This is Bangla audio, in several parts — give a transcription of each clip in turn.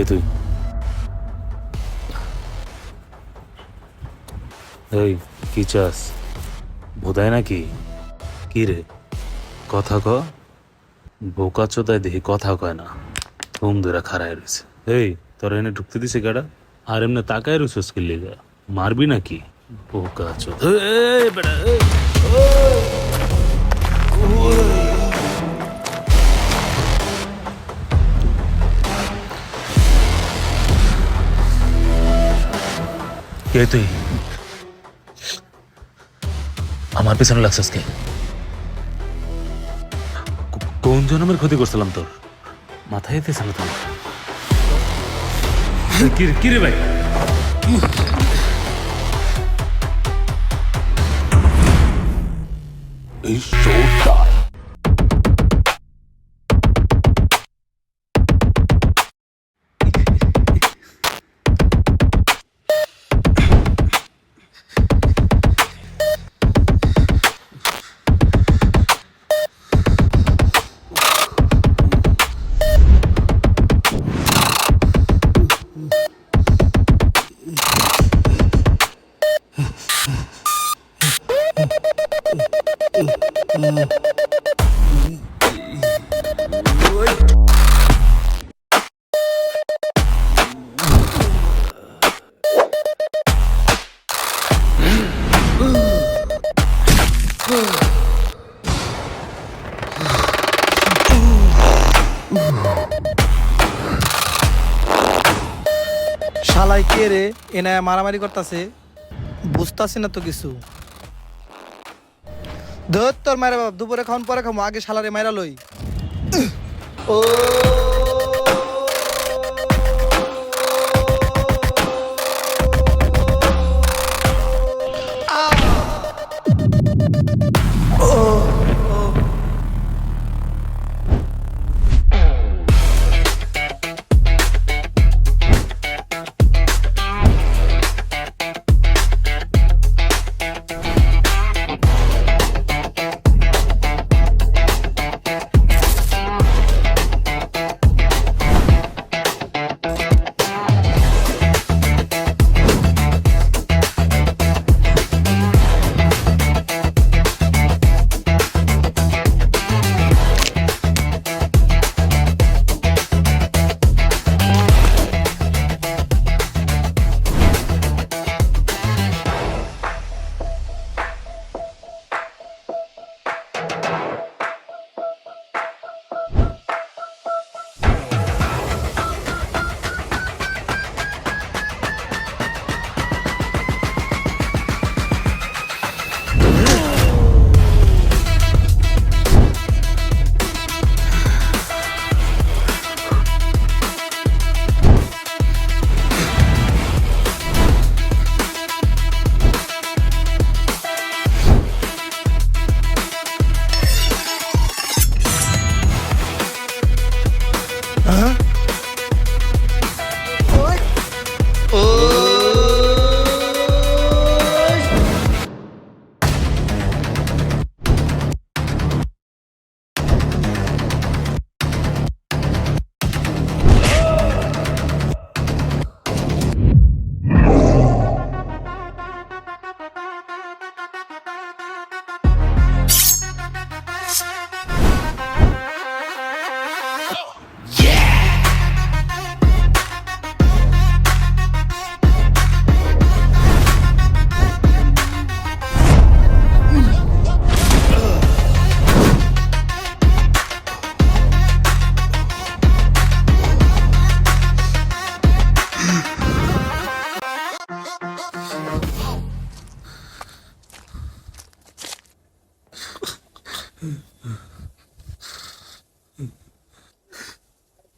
কে তুই? এই কি চাস? বোধায় নাকি? কি রে কথা ক। বোকা চোদায় দেখি কথা কয় না, ঘুম ধরে খাড়ায় রয়েছে। এই তোর এনে ঢুকতে দিছে গাড়া, আর এমনি তাকায় রয়েছিস কি লেগা? মারবি নাকি? বোকা চোদা। এই বেটা, এই, কে তুই? আমার পেছনে লাগছিস কে? কোন জন্মের ক্ষতি করছিলাম তোর? মাথায় এতেছে না তোমার? কি রে ভাই? এই শোটা শালাই কে রে? এনায় মারামারি করতেছে, বুঝতাছি না তো কিছু। ধর তোর মায়ের বাপ, দুপুরে খাওয়ান পরে খামো, আগে শালারে মাইরা লই। ও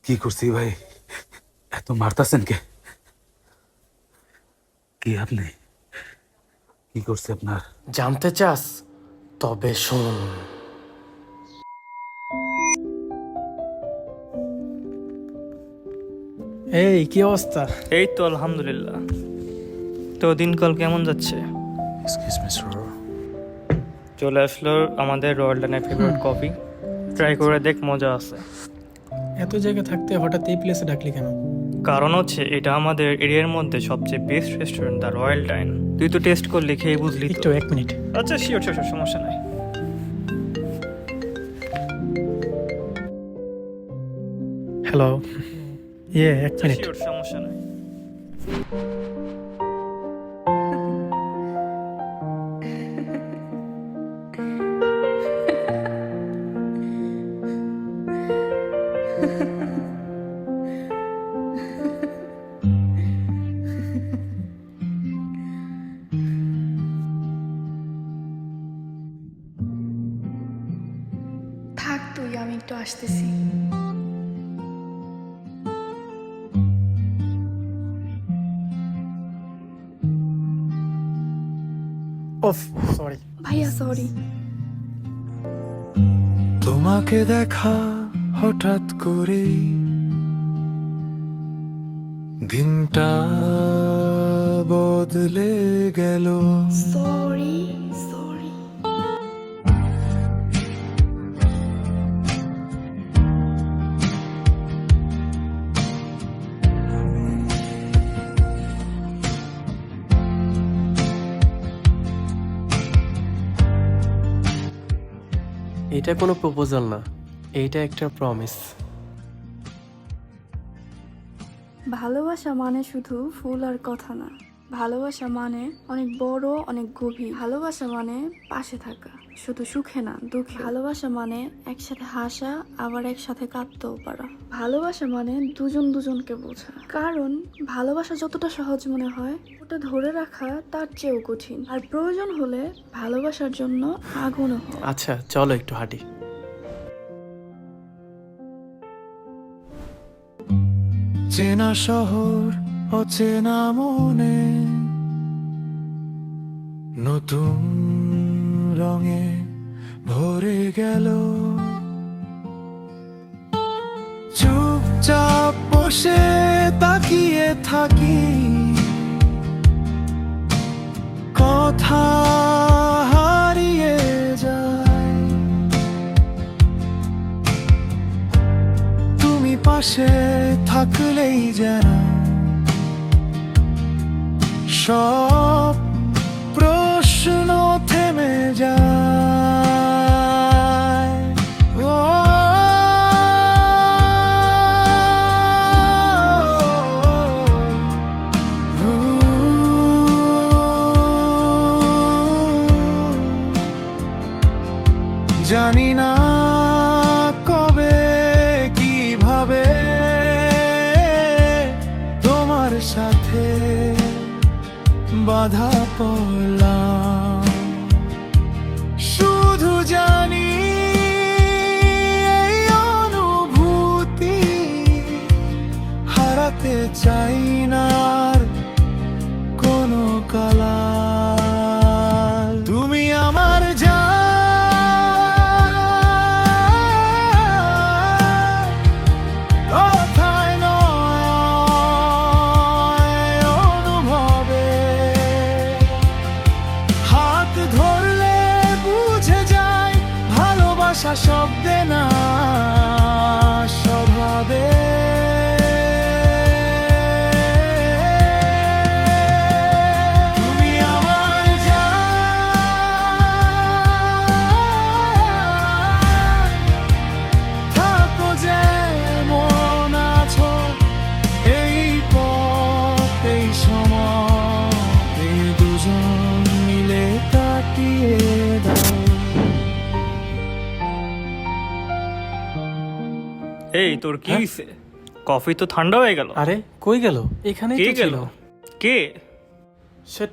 কি করছি ভাই? এত মারতাছেন কে? কি আপনি? কি করছে আপনার? জানতে চাস? তবে শোন। এই কি অবস্থা? এই তো আলহামদুলিল্লাহ। তো দিনকাল কেমন যাচ্ছে? Excuse me sir. চলে আসলো আমাদের রয়্যালডানের ফেভারিট কফি। ট্রাই করে দেখ, মজা আছে। এত জায়গা থাকতে হঠাৎ এই প্লেসে ডাকলি কেন? কারণ হচ্ছে এটা আমাদের এরিয়ার মধ্যে সবচেয়ে বেস্ট রেস্টুরেন্ট দ্য রয়্যাল ডাইন। তুই তো টেস্ট করলি, খেয়ে বুঝলি তো। একটু 1 মিনিট। আচ্ছা শিওর শিওর সমস্যা নাই। Hello, 1 minute. শিওর সমস্যা নাই। থাক তুই, আমি একটু আসতেছি। Of, sorry. ভাইয়া সরি। তোমাকে দেখা হঠাৎ করে দিনটা বদলে গেল। Sorry sorry. এটা কোনো প্রপোজাল না, এইটা একটা প্রমিস। ভালোবাসা মানে শুধু ফুল আর কথা না, ভালোবাসা মানে অনেক বড়, অনেক গভীর। ভালোবাসা মানে পাশে থাকা, শুধু সুখে না দুঃখে। ভালোবাসা মানে একসাথে হাসা, আবার একসাথে কাঁদতেও পারা। ভালোবাসা মানে দুজন দুজনকে বোঝা। কারণ ভালোবাসা যতটা সহজ মনে হয়, ওটা ধরে রাখা তার চেয়েও কঠিন। আর প্রয়োজন হলে ভালোবাসার জন্য আগুনও হয়। আচ্ছা চলো একটু হাঁটি। চেনা শহর অচেনা মনে নতুন রঙে ভরে গেল। চুপচাপ বসে তাকিয়ে থাকি, কথা হারিয়ে যায়। তুমি পাশে থাকলেই যেন সব প্রশ্ন থেমে যায়। ও জানি না কবে কিভাবে তোমার সাথে বাধা পড়লাম। শুধু জানি এই অনুভূতি হারাতে চাই না আর কোনো কালার। তুমি আমার কথায় নয় অনুভবে। হাত ধরলে বুঝে যায় ভালোবাসা শব্দে না স্বভাবে। তুমি আমার থাকো যেমন আছো, এই পথ এই সময় এই দুজন মিলে কাটিয়ে দাও। এই তোর কি হইছে? কফি তো ঠান্ডা হয়ে গেল। আরে কই গেল? এখানেই কে তো গেল? ছিল। কে? সেট,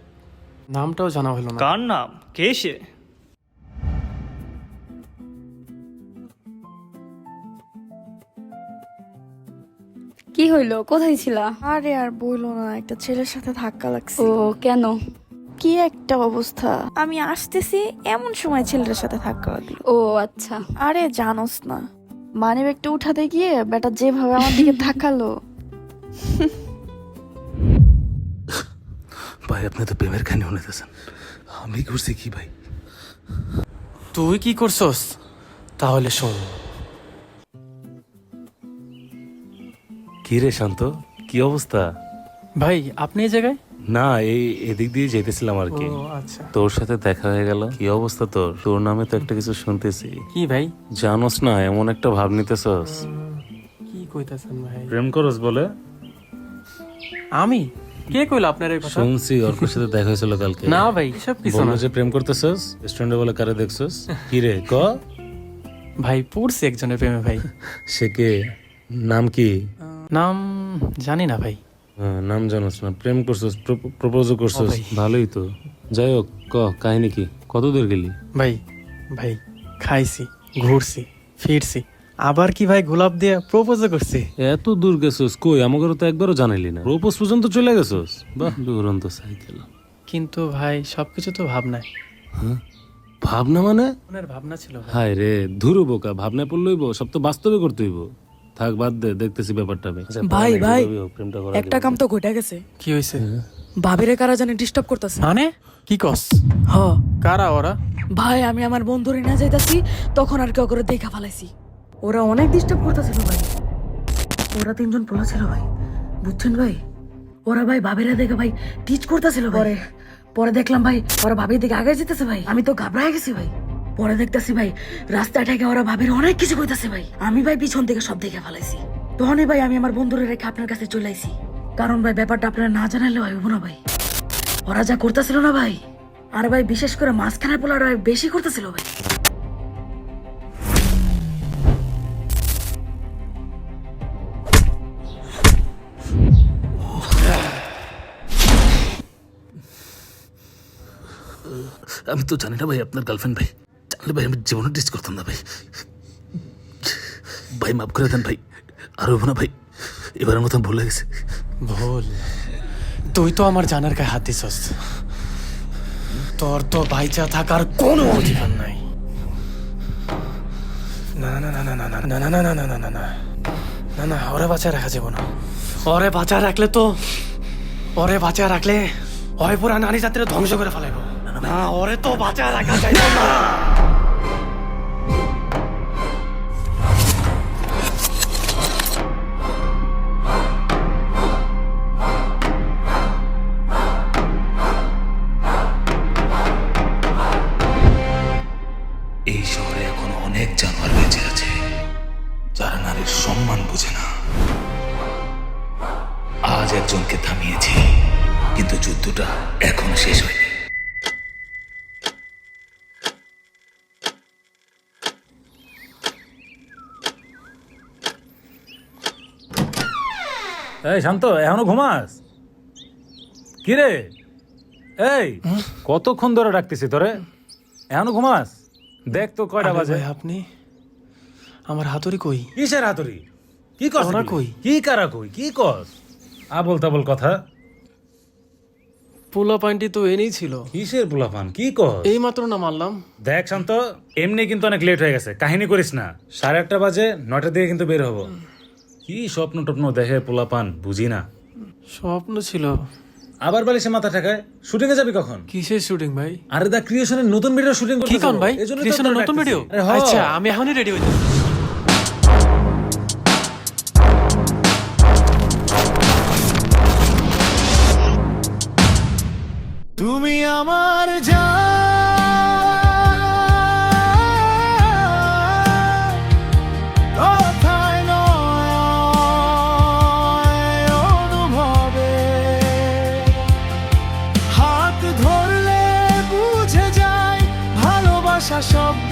নামটাও জানা হলো না। কার নাম? কে সে? কি হইলো, কোথায় ছিলা? আরে আর বইলো না, একটা ছেলের সাথে ধাক্কা লাগছে। ও কেন? কি একটা অবস্থা, আমি আসতেছি এমন সময় ছেলের সাথে ধাক্কা লাগলো। ও আচ্ছা। আরে জানোস না, মানি ব্যাগটা উঠাতে গিয়ে বেটা যেভাবে আমার দিকে ধাক্কালো। ভাই আপনি তো প্রেমের কাহিনী শুনেতেছেন, আমি করছি কি ভাই? তুই কি করছস? তাহলে শোন। কি রে শান্ত, কি অবস্থা? ভাই আপনি এই জায়গায়? না, এই এদিক দিয়ে যেতেছিলাম আর কি। আচ্ছা। তোর সাথে দেখা হয়ে গেল। কি অবস্থা তোর? তোর নামে তো একটা কিছু শুনতেছি। কি ভাই? জানোস না, এমন একটা ভাব নিতেছস। কি কইতাছেন ভাই? প্রেম করস বলে? আমি? কে কইলো আপনার এই কথা? শুনছি ওর সাথে দেখা হয়েছিল কালকে। না ভাই, এসব কিছু বললো না। যে প্রেম করতেছস, রেস্টুরেন্টে বলে কারে দেখছস? কি রে ক? ভাই পড়ছি একজনের প্রেমে ভাই। সে কে? নাম কি? নাম জানি না ভাই। নাম জানোস না? প্রেম করছস, প্রপোজও করছস? ভাই। ভালোই তো। যাই হোক, ক কাহিনী কি? কত দূর গেলি? ভাই ভাই খাইছি, ঘুরছি, ফিরছি, আবার কি ভাই গোলাপ দিয়ে প্রপোজও করছি। এত দূর গেছস? কই আমাকে তো একবারও জানাইলি না। প্রপোজ পর্যন্ত চলে গেছস? বাহ, দুরন্ত সাইকেল। কিন্তু ভাই সবকিছু তো ভাবনায়। ভাবনা মানে? মনের ভাবনা ছিল ভাই। হায় রে, ধুরু বোকা, ভাবনা পড়লইব, সব তো বাস্তবে করতে হইব। থাক বাদ দে, দেখতেছি ব্যাপারটা আমি। ভাই, ভাই, প্রেমটা করা একটা কাম তো ঘটে গেছে। কি হয়েছে? ভাবিরে কারা জানি ডিস্টার্ব করতেছে। মানে কি কস? হ কারা ওরা? ভাই, আমি আমার বন্ধুরে না যাইতাছি, তখন আর কেউ করে দেখা ফেলাইছি। ওরা অনেক ডিস্টার্ব করতেছিল ভাই। ওরা 3 জন পোলা ছিল ভাই, বুঝছেন ভাই? ওরা ভাই ভাবিরে দেখে ভাই টিচ করতেছিল। পরে দেখলাম ভাই ওরা ভাবির দিকে আগে যেতেছে ভাই। আমি তো ঘাবড়ায় গেছি ভাই। পরে দেখতেছি ভাই রাস্তা থেকে ওরা ভাবির অনেক কিছু কইতাছে ভাই। আমি ভাই পিছন থেকে সব দেখে ফেলাইছি। তখনই ভাই আমি আমার বন্ধুরে রেখে আপনার কাছে চলে আইছি। কারণ ভাই ব্যাপারটা আপনারা না জানাইলে ভাই হইব না ভাই। ওরা যা করতেছিল না ভাই, আর ভাই বিশেষ করে মাঝখানের পোলাটা বেশি করতেছিল ভাই। আমি তো জানি না ভাই আপনার গার্লফ্রেন্ড। ভাই জানলে ভাই আমি জীবনে টেস্ট করতাম না ভাই। ভাই মাফ করে দেন ভাই, আর হইব না ভাই, এবারের মতন ভুলে গেছে। ভুল? তুই তো আমার জানার গায়ে হাত দিছস। তোর তো বাইচা থাকার কোনো অধিকার নাই। না না না না না না না না না না না না না না না, ওরে বাঁচায় রাখা যাব না। ওরে বাঁচায় রাখলে তো, ওরে বাঁচায় রাখলে হয় পুরা নারী জাতির ধ্বংস করে ফেলাইব। না, ওরে তো বাঁচায় রাখা যায় না। এই শহরে এখন অনেক জানোয়ার বেঁচে আছে যারা নারীর সম্মান বোঝে না। আজ একজনকে থামিয়েছি, কিন্তু যুদ্ধটা এখন শেষ হয়নি। এই শান্ত, এখনো ঘুমাস? কিরে এই, কতক্ষণ ধরে ডাকতেছি তোরে, এখনো ঘুমাস? দেখ তো কয়টা বাজে। ভাই আপনি আমার হাতুড়ি কই? কিসের হাতুড়ি? কি কস? ওরা কই? কি কারা কই? কি কস? আবল তাবল কথা। পোলা পান্টি তো এনেই ছিল। কিসের পোলাপান? কি কস? এই মাত্র না মারলাম। দেখ শান্ত, এমনি কিন্তু অনেক লেট হয়ে গেছে, কাহিনী করিস না। 8:30 বাজে, 9টার দিকে কিন্তু বের হবো। কি স্বপ্ন টপ্ন দেখে পোলাপান, বুঝি না। স্বপ্ন ছিল। আবার বালিশে মাথা ঠেকায়। শুটিং এ যাবি কখন? কিসের শুটিং ভাই? আরে দা ক্রিয়েশনের নতুন ভিডিও শুটিং করতে কি কোন ভাই? এজন্য তো ক্রিয়েশনের তোরে নতুন ডাকতেছি। ভিডিও? আরে হ। আচ্ছা, আমি এখনই রেডি হইছি। তুমি আমার জান, কথায় নয় অনুভবে। হাত ধরলে বুঝে যায় ভালোবাসা শব্দ